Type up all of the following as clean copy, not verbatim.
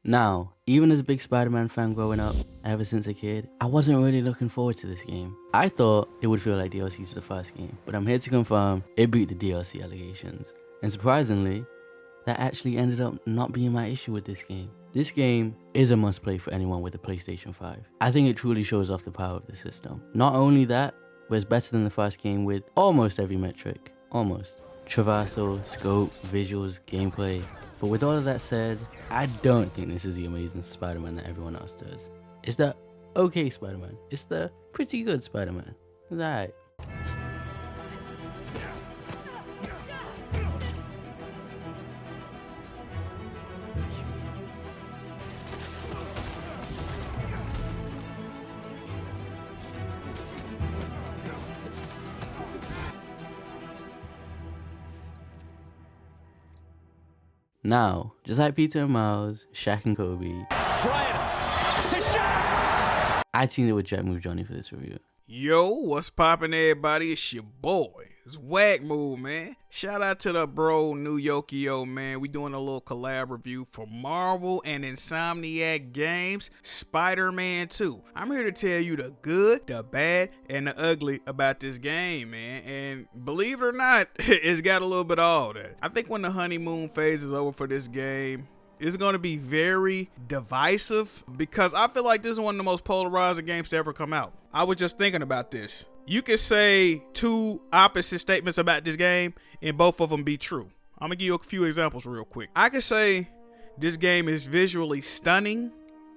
Now, even as a big Spider-Man fan growing up, ever since a kid, I wasn't really looking forward to this game. I thought it would feel like DLC to the first game, but I'm here to confirm it beat the DLC allegations. And surprisingly, that actually ended up not being my issue with this game. This game is a must play for anyone with a PlayStation 5. I think it truly shows off the power of the system. Not only that, but it's better than the first game with almost every metric. Almost. Traversal, scope, visuals, gameplay. But with all of that said, I don't think this is the amazing Spider-Man that everyone else does. It's the okay Spider-Man. It's the pretty good Spider-Man. It's alright. Now, just like Peter and Miles, Shaq and Kobe, I teamed it with JackmoveJohnnys for this review. Yo, what's poppin', everybody? It's your boy. It's Jackmove, man. Shout out to the bro New Yokio, man. We doing a little collab review for Marvel and Insomniac Games, Spider-Man 2. I'm here to tell you the good, the bad, and the ugly about this game, man. And believe it or not, it's got a little bit of all that. I think when the honeymoon phase is over for this game, it's going to be very divisive because I feel like this is one of the most polarizing games to ever come out. I was just thinking about this. You could say two opposite statements about this game and both of them be true. I'm going to give you a few examples real quick. I could say this game is visually stunning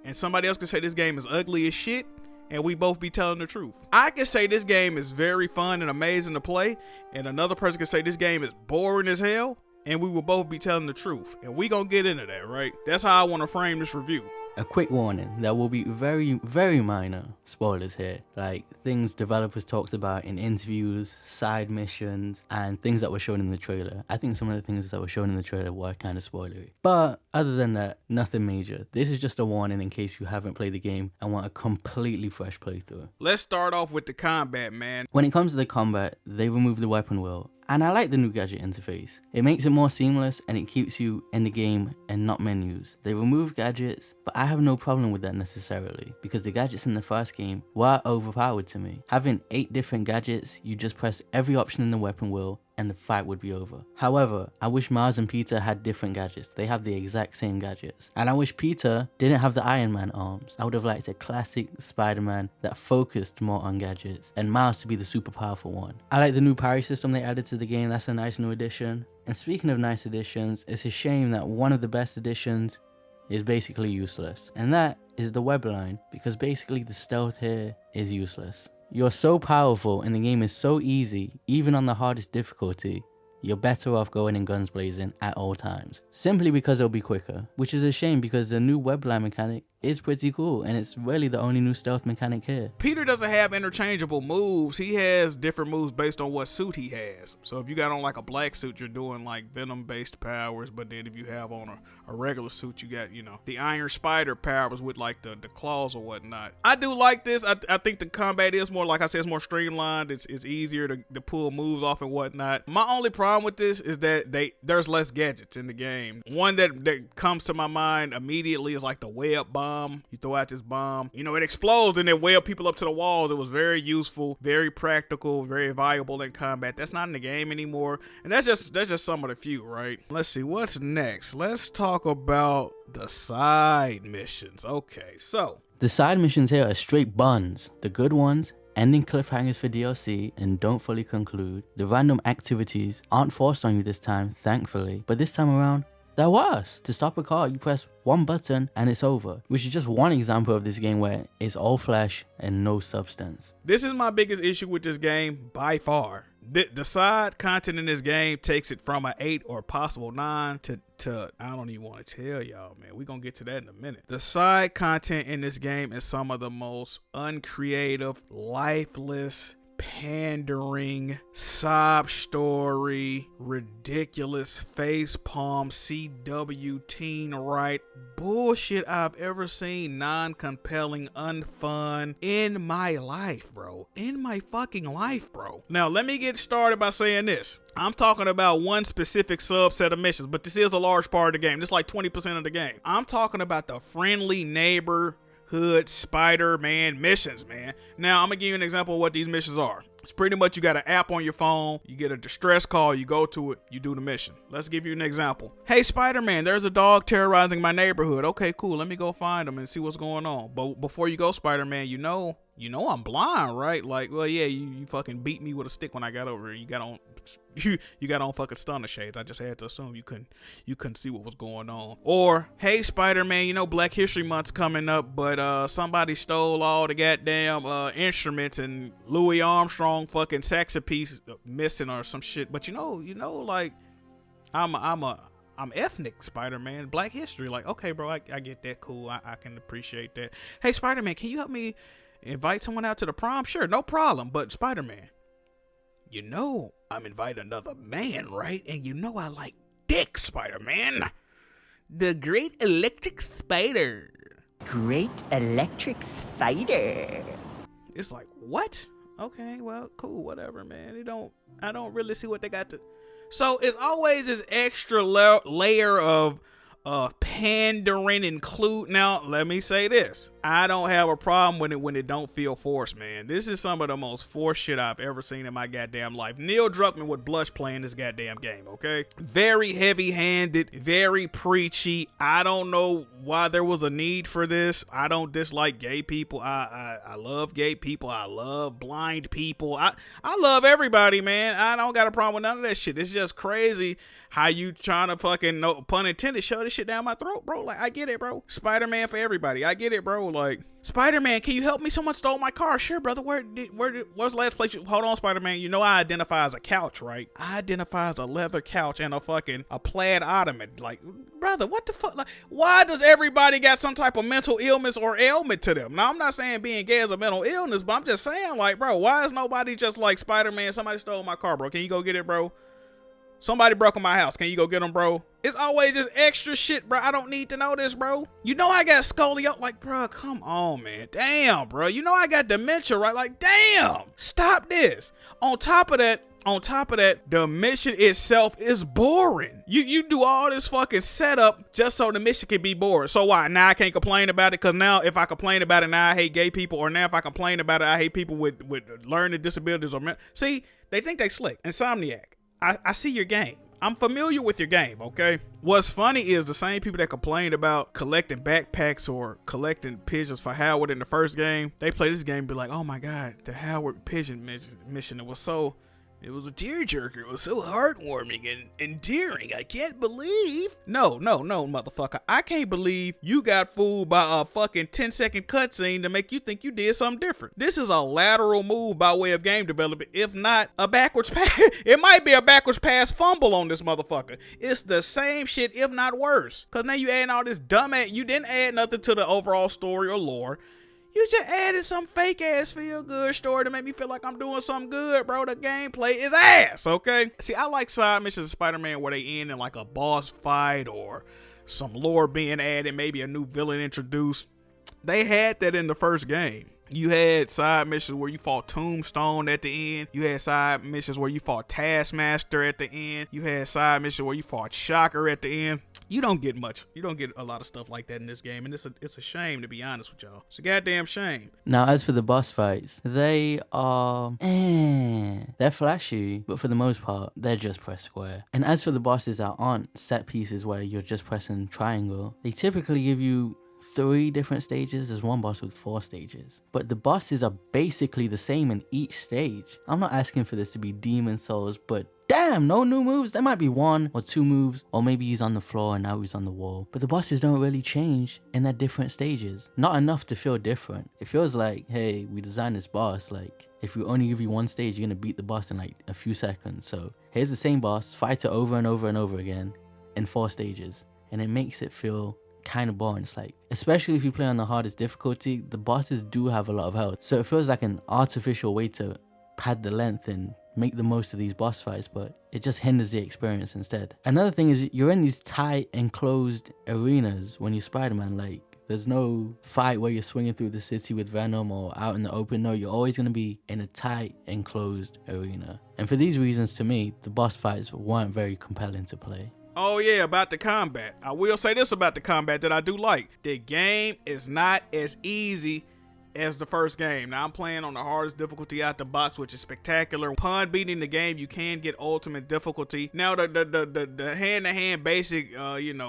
and somebody else could say this game is ugly as shit and we both be telling the truth. I could say this game is very fun and amazing to play and another person could say this game is boring as hell. And we will both be telling the truth. And we gonna get into that, right? That's how I want to frame this review. A quick warning, there will be very, very minor spoilers here. Like things developers talked about in interviews, side missions, and things that were shown in the trailer. I think some of the things that were shown in the trailer were kind of spoilery. But other than that, nothing major. This is just a warning in case you haven't played the game and want a completely fresh playthrough. Let's start off with the combat, man. When it comes to the combat, they removed the weapon wheel. And I like the new gadget interface. It makes it more seamless and it keeps you in the game and not menus. They remove gadgets, but I have no problem with that necessarily because the gadgets in the first game were overpowered to me. Having 8 different gadgets, you just press every option in the weapon wheel and the fight would be over. However, I wish Miles and Peter had different gadgets. They have the exact same gadgets. And I wish Peter didn't have the Iron Man arms. I would have liked a classic Spider-Man that focused more on gadgets and Miles to be the super powerful one. I like the new parry system they added to the game. That's a nice new addition. And speaking of nice additions, it's a shame that one of the best additions is basically useless. And that is the web line, because basically the stealth here is useless. You're so powerful and the game is so easy, even on the hardest difficulty, you're better off going in guns blazing at all times. Simply because it'll be quicker, which is a shame because the new web line mechanic is pretty cool and it's really the only new stealth mechanic here. Peter doesn't have interchangeable moves. He has different moves based on what suit he has. So if you got on like a black suit, you're doing like venom based powers, but then if you have on a regular suit, you got, you know, the Iron Spider powers with like the claws or whatnot. I do like this. I think the combat is more, like I said, it's more streamlined. It's easier to pull moves off and whatnot. My only problem with this is that there's less gadgets in the game. One that comes to my mind immediately is like the web bomb. You throw out this bomb, you know, it explodes and it web people up to the walls. It was very useful, very practical, very valuable in combat. That's not in the game anymore. And that's just some of the few, right? Let's see what's next. Let's talk about the side missions. Okay, so the side missions here are straight buns. The good ones, ending cliffhangers for DLC and don't fully conclude. The random activities aren't forced on you this time, thankfully, but this time around, they're worse. To stop a car, you press one button and it's over, which is just one example of this game where it's all flesh and no substance. This is my biggest issue with this game by far. The side content in this game takes it from an 8 or possible 9 to I don't even want to tell y'all, man. We're going to get to that in a minute. The side content in this game is some of the most uncreative, lifeless, pandering, sob story, ridiculous facepalm, CW teen right bullshit I've ever seen, non-compelling, unfun in my life, bro. In my fucking life, bro. Now, let me get started by saying this. I'm talking about one specific subset of missions, but this is a large part of the game. This is like 20% of the game. I'm talking about the friendly neighborhood Spider-Man missions, man. Now, I'm gonna give you an example of what these missions are. It's pretty much you got an app on your phone, you get a distress call, you go to it, you do the mission. Let's give you an example. Hey, Spider-Man, there's a dog terrorizing my neighborhood. Okay, cool, let me go find him and see what's going on. But before you go, Spider-Man, you know I'm blind, right? Like, well, yeah, you fucking beat me with a stick when I got over here. You got on fucking stunner shades. I just had to assume you couldn't see what was going on. Or, hey, Spider-Man, Black History Month's coming up, but somebody stole all the goddamn instruments and Louis Armstrong fucking saxophone piece missing or some shit. But like I'm ethnic Spider-Man, Black history. Like, okay, bro, I get that. Cool. I can appreciate that. Hey, Spider-Man, can you help me invite someone out to the prom? Sure, no problem. But Spider-Man, I'm inviting another man, right? And I like dick, Spider-Man. The Great Electric Spider. Great Electric Spider. It's like, what? Okay, well, cool, whatever, man. I don't really see what they got to. So it's always this extra layer of pandering include. Now, let me say this. I don't have a problem when it don't feel forced, man. This is some of the most forced shit I've ever seen in my goddamn life. Neil Druckmann would blush playing this goddamn game, okay? Very heavy-handed, very preachy. I don't know why there was a need for this. I don't dislike gay people. I love gay people. I love blind people. I love everybody, man. I don't got a problem with none of that shit. It's just crazy how you trying to fucking, no pun intended, shove this shit down my throat, bro. Like, I get it, bro. Spider-Man for everybody. I get it, bro. Like, Spider-Man, can you help me? Someone stole my car. Sure, brother. Where's the last place hold on, Spider-Man. I identify as a couch, right? I identify as a leather couch and a plaid ottoman. Like, brother, what the fuck? Like, why does everybody got some type of mental illness or ailment to them? Now, I'm not saying being gay is a mental illness, but I'm just saying, like, bro, why is nobody just like, Spider-Man, somebody stole my car, bro. Can you go get it, bro? Somebody broke in my house. Can you go get them, bro? It's always this extra shit, bro. I don't need to know this, bro. I got scoliosis. Like, bro, come on, man. Damn, bro. I got dementia, right? Like, damn. Stop this. On top of that, the mission itself is boring. You do all this fucking setup just so the mission can be boring. So why? Now I can't complain about it, because now if I complain about it, now I hate gay people. Or now if I complain about it, I hate people with learning disabilities. See, they think they slick. Insomniac. I see your game. I'm familiar with your game, okay? What's funny is the same people that complained about collecting backpacks or collecting pigeons for Howard in the first game, they play this game and be like, oh my God, the Howard pigeon mission, it was a tearjerker. It was so heartwarming and endearing. I can't believe. No, motherfucker. I can't believe you got fooled by a fucking 10-second cutscene to make you think you did something different. This is a lateral move by way of game development, if not a backwards pass. It might be a backwards pass fumble on this motherfucker. It's the same shit, if not worse. Because now you adding all this dumb ass. You didn't add nothing to the overall story or lore. You just added some fake ass feel good story to make me feel like I'm doing something good, bro. The gameplay is ass, okay? See, I like side missions of Spider-Man where they end in like a boss fight or some lore being added, maybe a new villain introduced. They had that in the first game. You had side missions where you fought Tombstone at the end. You had side missions where you fought Taskmaster at the end. You had side missions where you fought Shocker at the end. You don't get much. You don't get a lot of stuff like that in this game, and it's a shame, to be honest with y'all. It's a goddamn shame. Now, as for the boss fights, they are they're flashy, but for the most part, they're just press square. And as for the bosses that aren't set pieces where you're just pressing triangle, they typically give you 3 different stages. There's one boss with 4 stages, but the bosses are basically the same in each stage. I'm not asking for this to be Demon Souls, but damn, no new moves. There might be 1 or 2 moves, or maybe he's on the floor and now he's on the wall, but the bosses don't really change in their different stages. Not enough to feel different. It feels like, hey, we designed this boss, like if we only give you 1 stage, you're gonna beat the boss in like a few seconds. So here's the same boss, fight it over and over and over again in 4 stages, and it makes it feel kind of boring. It's like, especially if you play on the hardest difficulty, the bosses do have a lot of health, so it feels like an artificial way to pad the length and make the most of these boss fights, but it just hinders the experience instead. Another thing is you're in these tight enclosed arenas when you're Spider-Man. Like, there's no fight where you're swinging through the city with Venom or out in the open. No, you're always going to be in a tight enclosed arena. And for these reasons, to me, the boss fights weren't very compelling to play. Oh yeah, about the combat. I will say this about the combat that I do like. The game is not as easy as the first game. Now I'm playing on the hardest difficulty out the box, which is spectacular. Upon beating the game, you can get ultimate difficulty. Now the hand-to-hand basic,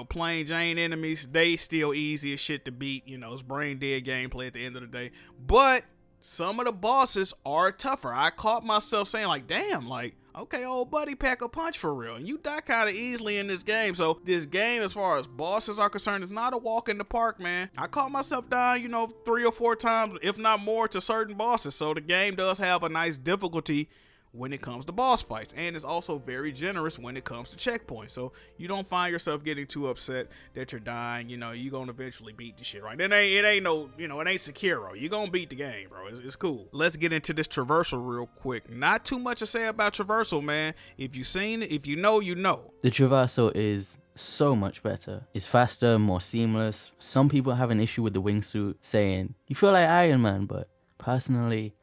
plain Jane enemies, they still easy as shit to beat. It's brain dead gameplay at the end of the day. But some of the bosses are tougher. I caught myself saying like, damn, like, okay, old buddy, pack a punch for real. And you die kind of easily in this game. So this game, as far as bosses are concerned, is not a walk in the park, man. I caught myself dying, 3 or 4 times, if not more, to certain bosses. So the game does have a nice difficulty when it comes to boss fights, and it's also very generous when it comes to checkpoints, so you don't find yourself getting too upset that you're dying. You're gonna eventually beat the shit, right? It ain't Sekiro. You're gonna beat the game, bro. It's cool. Let's get into this traversal real quick. Not too much to say about traversal, man. If you've seen it, if you know, you know. The traversal is so much better. It's faster, more seamless. Some people have an issue with the wingsuit, saying you feel like Iron Man, but personally,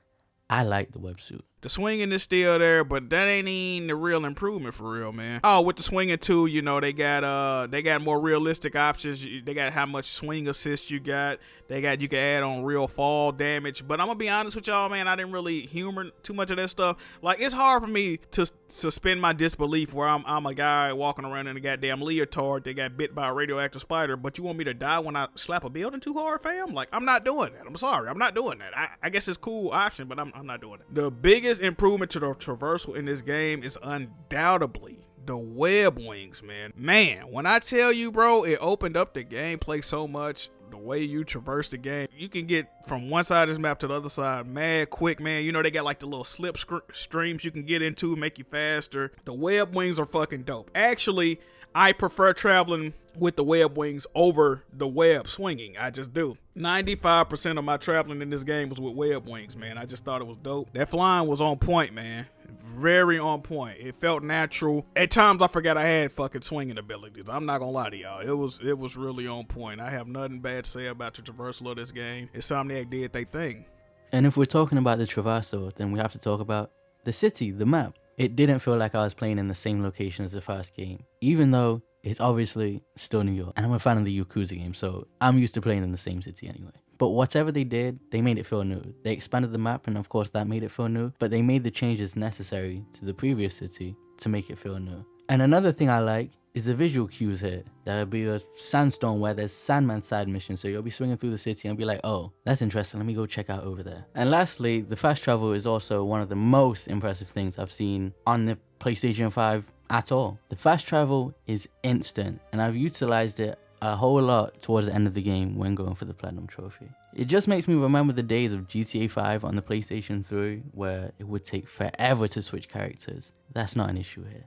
I like the websuit. The swinging is still there, but that ain't even the real improvement for real, man. Oh, with the swinging too, they got more realistic options. They got how much swing assist you got. You can add on real fall damage. But I'm gonna be honest with y'all, man. I didn't really humor too much of that stuff. Like, it's hard for me to suspend my disbelief where I'm a guy walking around in a goddamn leotard that got bit by a radioactive spider, but you want me to die when I slap a building too hard, fam? Like, I'm not doing that. I'm sorry, I'm not doing that. I guess it's a cool option, but I'm not doing it. The biggest improvement to the traversal in this game is undoubtedly the web wings, man. When I tell you, bro, it opened up the gameplay so much. The way you traverse the game, you can get from one side of this map to the other side mad quick, man. They got like the little slip streams you can get into, make you faster. The web wings are fucking dope. Actually, I prefer traveling with the web wings over the web swinging. I just do. 95% of my traveling in this game was with web wings, man. I just thought it was dope. That flying was on point, man. Very on point. It felt natural. At times I forgot I had fucking swinging abilities. I'm not gonna lie to y'all. It was really on point. I have nothing bad to say about the traversal of this game. Insomniac did they thing. And if we're talking about the traversal, then we have to talk about the city, the map. It didn't feel like I was playing in the same location as the first game, even though it's obviously still New York. And I'm a fan of the Yakuza game, so I'm used to playing in the same city anyway. But whatever they did, they made it feel new. They expanded the map, and of course that made it feel new, but they made the changes necessary to the previous city to make it feel new. And another thing I like is the visual cues here. There'll be a sandstorm where there's Sandman side missions, so you'll be swinging through the city and be like, oh, that's interesting, let me go check out over there. And lastly, the fast travel is also one of the most impressive things I've seen on the PlayStation 5 at all. The fast travel is instant, and I've utilized it a whole lot towards the end of the game when going for the Platinum Trophy. It just makes me remember the days of GTA 5 on the PlayStation 3 where it would take forever to switch characters. That's not an issue here.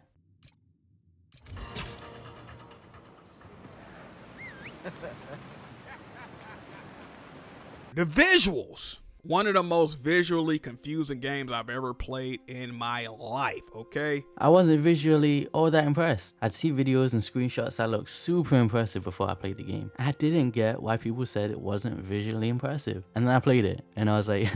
The visuals. One of the most visually confusing games I've ever played in my life, okay? I wasn't visually all that impressed. I'd see videos and screenshots that looked super impressive before I played the game. I didn't get why people said it wasn't visually impressive. And then I played it, and I was like,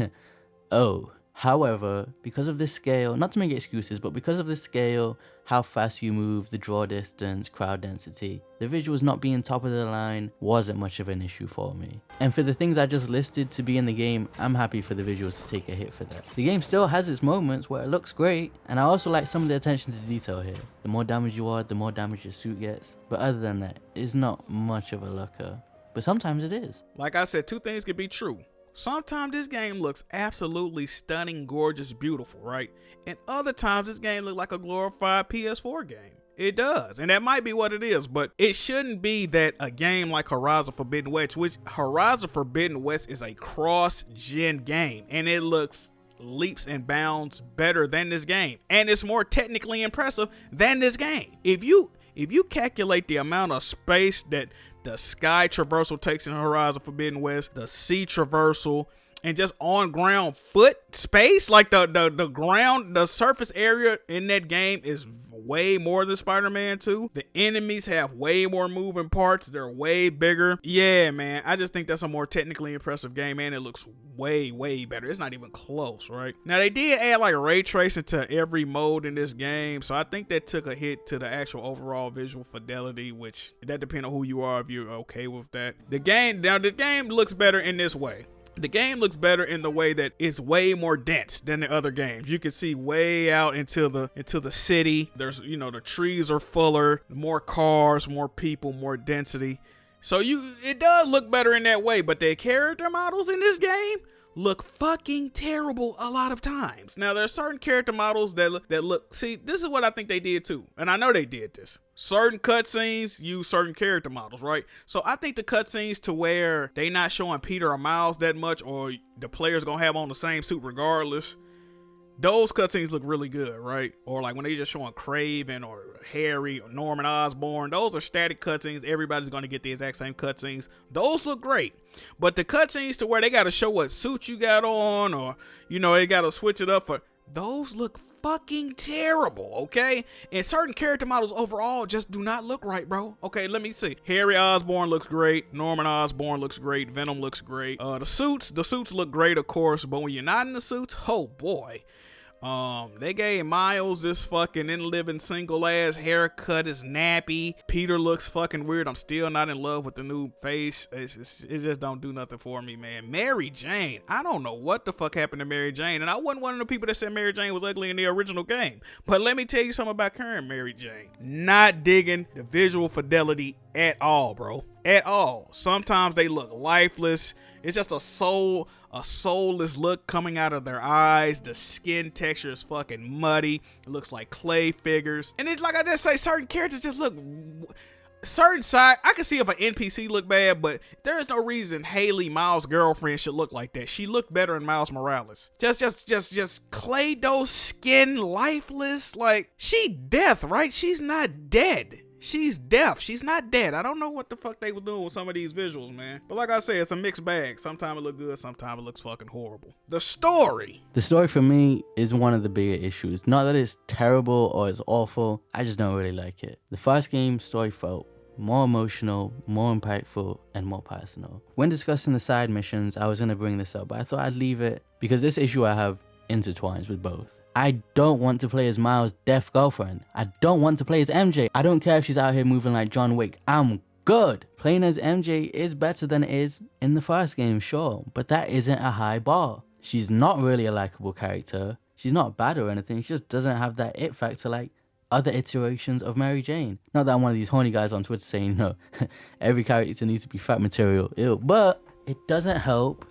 oh. However, because of this scale, not to make excuses, but because of the scale, how fast you move, the draw distance, crowd density, the visuals not being top of the line wasn't much of an issue for me. And for the things I just listed to be in the game, I'm happy for the visuals to take a hit for that. The game still has its moments where it looks great, and I also like some of the attention to detail here. The more damage you are, the more damage your suit gets. But other than that, it's not much of a looker. But sometimes it is. Like I said, two things could be true. Sometimes this game looks absolutely stunning, gorgeous, beautiful, right? And other times this game looks like a glorified PS4 game. It does, and that might be what it is, but it shouldn't be that a game like Horizon Forbidden West, which Horizon Forbidden West is a cross-gen game, and it looks leaps and bounds better than this game, and it's more technically impressive than this game. If you calculate the amount of space that the sky traversal takes in Horizon Forbidden West, the sea traversal, and just on ground foot space. Like the ground, the surface area in that game is way more than Spider-Man 2. The enemies have way more moving parts. They're way bigger. Yeah, man. I just think that's a more technically impressive game, and it looks way, way better. It's not even close, right? Now, they did add like ray tracing to every mode in this game, so I think that took a hit to the actual overall visual fidelity, which that depends on who you are if you're okay with that. The game looks better in this way. The game looks better in the way that it's way more dense than the other games. You can see way out into the city. There's, the trees are fuller, more cars, more people, more density. So it does look better in that way, but the character models in this game look fucking terrible a lot of times. Now, there are certain character models that look, see, this is what I think they did too, and I know they did this. Certain cutscenes use certain character models, right? So I think the cutscenes to where they not showing Peter or Miles that much, or the player's gonna have on the same suit regardless, those cutscenes look really good, right? Or like when they just showing Craven or Harry or Norman Osborn, those are static cutscenes. Everybody's gonna get the exact same cutscenes. Those look great. But the cutscenes to where they gotta show what suit you got on, or they gotta switch it up, for those look fucking terrible, okay? And certain character models overall just do not look right, bro. Okay, let me see. Harry Osborn looks great. Norman Osborn looks great. Venom looks great. The suits look great, of course, but when you're not in the suits, oh boy. They gave Miles this fucking in-living single ass haircut, is nappy. Peter looks fucking weird. I'm still not in love with the new face. It just don't do nothing for me, man. Mary Jane, I don't know what the fuck happened to Mary Jane, and I wasn't one of the people that said Mary Jane was ugly in the original game. But let me tell you something about current Mary Jane. Not digging the visual fidelity at all, bro. At all. Sometimes they look lifeless. It's just a soulless look coming out of their eyes. The skin texture is fucking muddy. It looks like clay figures. And it's like I just say, certain characters just look, certain side, I can see if an NPC look bad, but there is no reason Haley, Miles' girlfriend, should look like that. She looked better in Miles Morales. Just clay dough skin, lifeless. Like, she death, right? She's not dead. She's deaf. She's not dead. I don't know what the fuck they were doing with some of these visuals, man. But like I said, it's a mixed bag. Sometimes it look good, sometimes it looks fucking horrible. The story for me is one of the bigger issues. Not that it's terrible or it's awful. I just don't really like it. The first game story felt more emotional, more impactful, and more personal. When discussing the side missions, I was going to bring this up, but I thought I'd leave it because this issue I have intertwines with both. I don't want to play as Miles' deaf girlfriend. I don't want to play as MJ. I don't care if she's out here moving like John Wick. I'm good. Playing as MJ is better than it is in the first game, sure, but that isn't a high bar. She's not really a likable character. She's not bad or anything. She just doesn't have that it factor like other iterations of Mary Jane. Not that I'm one of these horny guys on Twitter saying, no, every character needs to be fat material. Ew. But it doesn't help.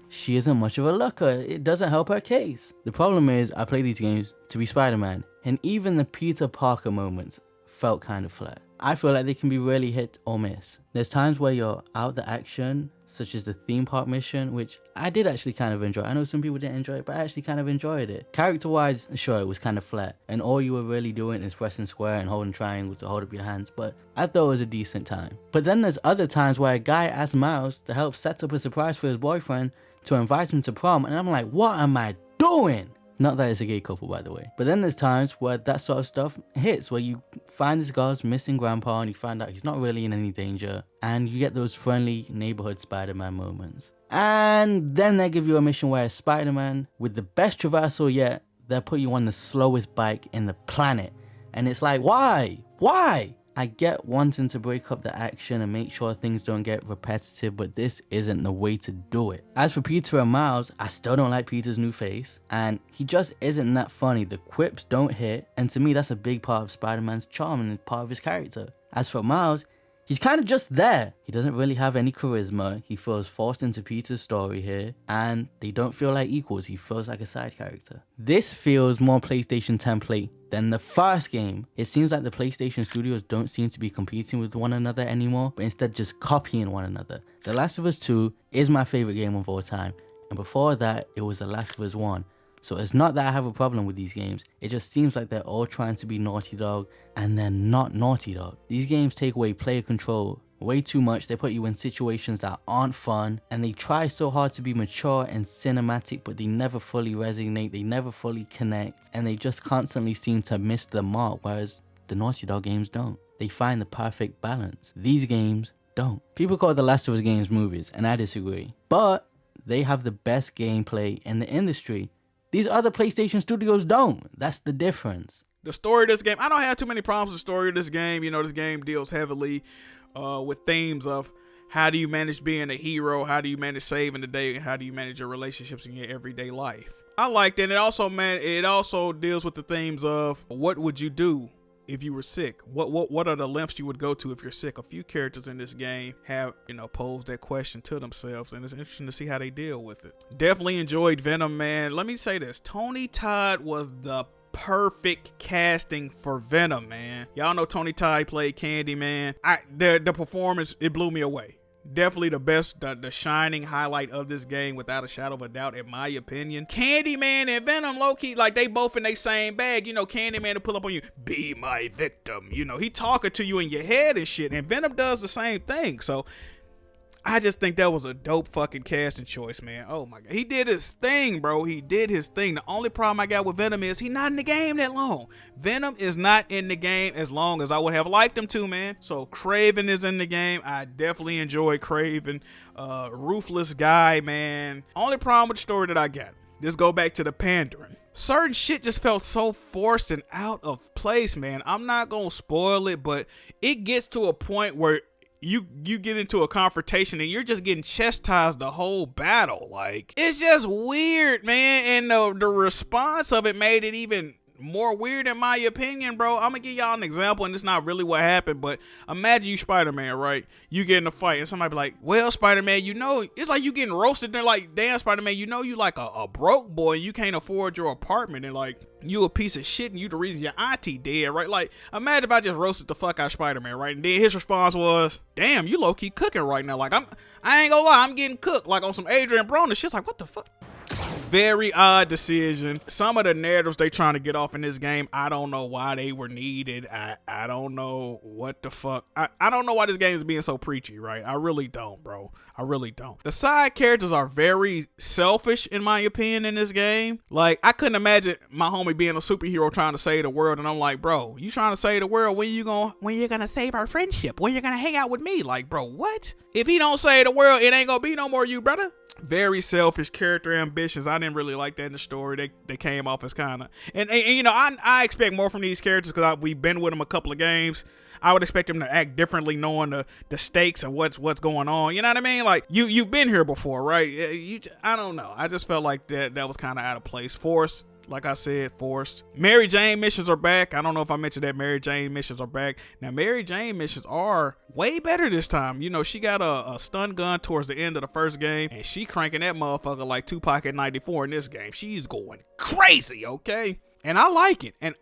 She isn't much of a looker. It doesn't help her case. The problem is I play these games to be Spider-Man, and even the Peter Parker moments felt kind of flat. I feel like they can be really hit or miss. There's times where you're out the action, such as the theme park mission, which I did actually kind of enjoy. I know some people didn't enjoy it, but I actually kind of enjoyed it. Character-wise, sure, it was kind of flat, and all you were really doing is pressing square and holding triangle to hold up your hands, but I thought it was a decent time. But then there's other times where a guy asked Miles to help set up a surprise for his boyfriend to invite him to prom, and I'm like, what am I doing? Not that it's a gay couple, by the way. But then there's times where that sort of stuff hits, where you find this guy's missing grandpa and you find out he's not really in any danger, and you get those friendly neighborhood Spider-Man moments. And then they give you a mission where Spider-Man, with the best traversal yet, they'll put you on the slowest bike in the planet. And it's like, why? Why? I get wanting to break up the action and make sure things don't get repetitive, but this isn't the way to do it. As for Peter and Miles, I still don't like Peter's new face, and he just isn't that funny. The quips don't hit, and to me that's a big part of Spider-Man's charm and part of his character. As for Miles, he's kind of just there. He doesn't really have any charisma. He feels forced into Peter's story here, and they don't feel like equals. He feels like a side character. This feels more PlayStation template than the first game. It seems like the PlayStation studios don't seem to be competing with one another anymore, but instead just copying one another. The Last of Us 2 is my favorite game of all time, and before that, it was The Last of Us 1. So it's not that I have a problem with these games, it just seems like they're all trying to be Naughty Dog, and they're not Naughty Dog. These games take away player control way too much. They put you in situations that aren't fun, and they try so hard to be mature and cinematic, but they never fully resonate, they never fully connect, and they just constantly seem to miss the mark, whereas the Naughty Dog games don't. They find the perfect balance. These games don't. People call the Last of Us games movies, and I disagree, but they have the best gameplay in the industry. These other PlayStation studios don't. That's the difference. The story of this game, I don't have too many problems with the story of this game. You know, this game deals heavily with themes of how do you manage being a hero, how do you manage saving the day, how do you manage your relationships in your everyday life. I liked it. It also deals with the themes of what would you do if you were sick? What are the lengths you would go to if you're sick? A few characters in this game have, posed that question to themselves, and it's interesting to see how they deal with it. Definitely enjoyed Venom, man. Let me say this. Tony Todd was the perfect casting for Venom, man. Y'all know Tony Todd played Candyman. The performance, it blew me away. Definitely the best, the shining highlight of this game, without a shadow of a doubt, in my opinion. Candyman and Venom, low-key, like, they both in their same bag. Candyman to pull up on you, be my victim. He talking to you in your head and shit, and Venom does the same thing. So I just think that was a dope fucking casting choice, man. Oh my God. He did his thing, bro. He did his thing. The only problem I got with Venom is he's not in the game that long. Venom is not in the game as long as I would have liked him to, man. So Kraven is in the game. I definitely enjoy Kraven. Ruthless guy, man. Only problem with the story that I got. Just go back to the pandering. Certain shit just felt so forced and out of place, man. I'm not gonna spoil it, but it gets to a point where you get into a confrontation and you're just getting chastised the whole battle. Like, it's just weird, man. And the response of it made it even more weird, in my opinion, bro. I'm gonna give y'all an example, and it's not really what happened, but imagine you Spider-Man, right? You get in a fight and somebody be like, well, Spider-Man, it's like you getting roasted. They're like, damn, Spider-Man, you like a broke boy and you can't afford your apartment, and like, you a piece of shit and you the reason your auntie dead, right? Like, imagine if I just roasted the fuck out of Spider-Man, right? And then his response was, damn, you low-key cooking right now. Like, I ain't gonna lie, I'm getting cooked, like on some Adrian Broner shit's like, what the fuck? Very odd decision. Some of the narratives they trying to get off in this game, I don't know why they were needed. I don't know what the fuck. I don't know why this game is being so preachy, right? I really don't, bro. I really don't. The side characters are very selfish, in my opinion, in this game. Like, I couldn't imagine my homie being a superhero trying to save the world, and I'm like, bro, you trying to save the world? When you gonna save our friendship? When you gonna hang out with me? Like, bro, what? If he don't save the world, it ain't gonna be no more you, brother. Very selfish character ambitions. I didn't really like that in the story. They came off as kind of, and I expect more from these characters because we've been with them a couple of games. I would expect them to act differently, knowing the stakes and what's going on. You know what I mean? Like, you've been here before, right? I don't know. I just felt like that was kind of out of place. Forced. Like I said, forced. Mary Jane missions are back. I don't know if I mentioned that. Mary Jane missions are back. Now, Mary Jane missions are way better this time. She got a stun gun towards the end of the first game, and she cranking that motherfucker like Tupac at 94 in this game. She's going crazy, okay? And I like it. And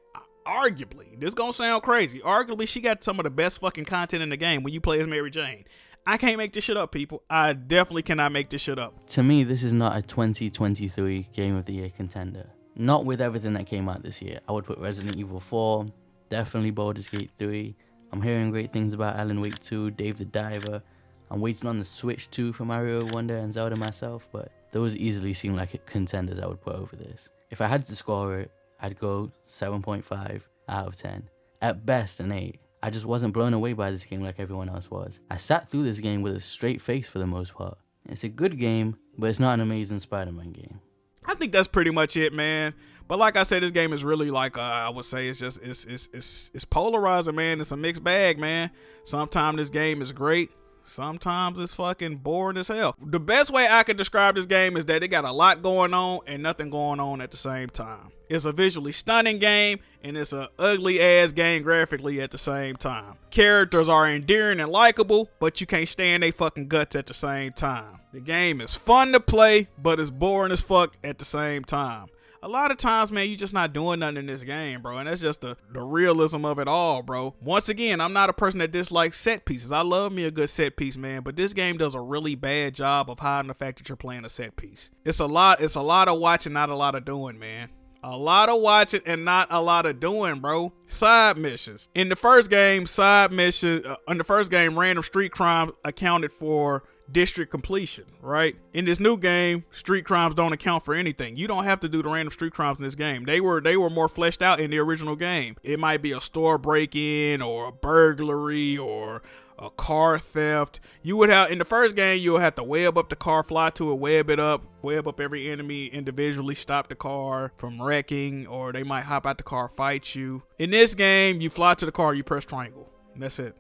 arguably, this gonna sound crazy, arguably she got some of the best fucking content in the game when you play as Mary Jane. I can't make this shit up, people. I definitely cannot make this shit up. To me, this is not a 2023 Game of the Year contender. Not with everything that came out this year. I would put Resident Evil 4, definitely Baldur's Gate 3. I'm hearing great things about Alan Wake 2, Dave the Diver. I'm waiting on the Switch 2 for Mario Wonder and Zelda myself, but those easily seem like contenders I would put over this. If I had to score it, I'd go 7.5 out of 10. At best, an 8. I just wasn't blown away by this game like everyone else was. I sat through this game with a straight face for the most part. It's a good game, but it's not an amazing Spider-Man game. I think that's pretty much it, man. But like I said, this game is really like, I would say it's polarizing, man. It's a mixed bag, man. Sometimes this game is great. Sometimes it's fucking boring as hell. The best way I could describe this game is that it got a lot going on and nothing going on at the same time. It's a visually stunning game, and it's a ugly ass game graphically at the same time. Characters are endearing and likable, but you can't stand they fucking guts at the same time. The game is fun to play, but it's boring as fuck at the same time. A lot of times, man, you just not doing nothing in this game, bro. And that's just the realism of it all, bro. Once again, I'm not a person that dislikes set pieces. I love me a good set piece, man. But this game does a really bad job of hiding the fact that you're playing a set piece. It's a lot of watching, not a lot of doing, man. A lot of watching and not a lot of doing, bro. Side missions. In the first game, random street crime accounted for district completion, right? In this new game, street crimes don't account for anything. You don't have to do the random street crimes in this game. They were more fleshed out in the original game. It might be a store break-in or a burglary or a car theft. You would have, in the first game, you'll have to web up the car, fly to it, web up every enemy individually, stop the car from wrecking, or they might hop out the car, fight you. In this game, you fly to the car, you press triangle, and that's it.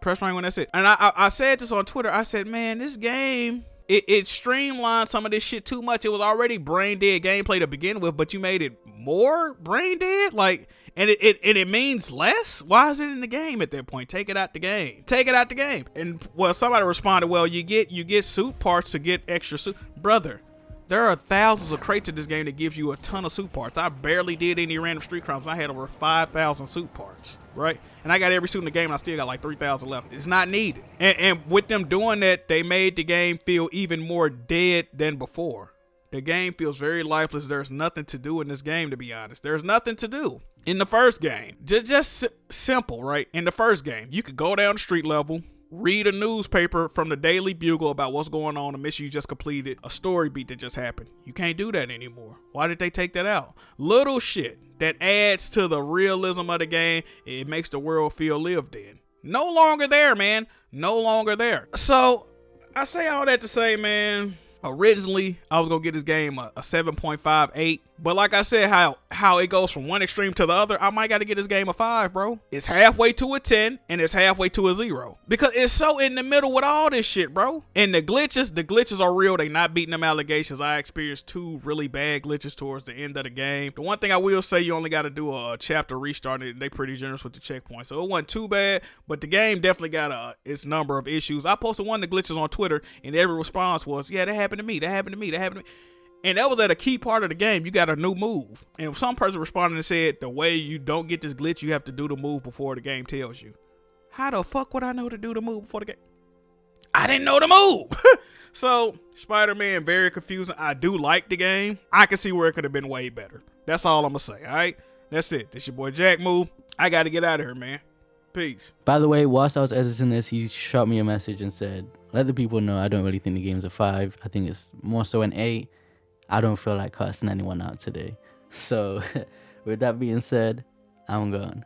Press triangle and that's it. And I said this on Twitter. I said, man, this game, it streamlined some of this shit too much. It was already brain dead gameplay to begin with, but you made it more brain dead. Like, and it means less. Why is it in the game at that point? Take it out the game. Take it out the game. And well, somebody responded, well, you get suit parts to get extra suit. Brother, there are thousands of crates in this game that gives you a ton of suit parts. I barely did any random street crimes. I had over 5,000 suit parts, right? And I got every suit in the game, and I still got like 3,000 left. It's not needed. And with them doing that, they made the game feel even more dead than before. The game feels very lifeless. There's nothing to do in this game, to be honest. There's nothing to do. In the first game, just simple, right? In the first game, you could go down the street level, read a newspaper from the Daily Bugle about what's going on, a mission you just completed, a story beat that just happened. You can't do that anymore. Why did they take that out? Little shit that adds to the realism of the game. It makes the world feel lived in. No longer there, man. No longer there. So I say all that to say, man, originally I was gonna get this game a 7.58, but like I said, how it goes from one extreme to the other, I might gotta get this game a 5, bro. It's halfway to a 10 and it's halfway to a 0 because it's so in the middle with all this shit, bro. And the glitches are real. They not beating them allegations. I experienced 2 really bad glitches towards the end of the game. The one thing I will say, you only gotta do a chapter restart. They pretty generous with the checkpoint, so it wasn't too bad, but the game definitely got its number of issues. I posted one of the glitches on Twitter and every response was, yeah, that happened to me, that happened to me, that happened to me. And that was at a key part of the game. You got a new move. And some person responded and said, the way you don't get this glitch, you have to do the move before the game tells you. How the fuck would I know to do the move before the game? I didn't know the move. So, Spider-Man, very confusing. I do like the game. I can see where it could have been way better. That's all I'm going to say, all right? That's it. This your boy Jackmove. I got to get out of here, man. Peace. By the way, whilst I was editing this, he shot me a message and said, let the people know I don't really think the game's a 5. I think it's more so an 8. I don't feel like cussing anyone out today. So with that being said, I'm gone.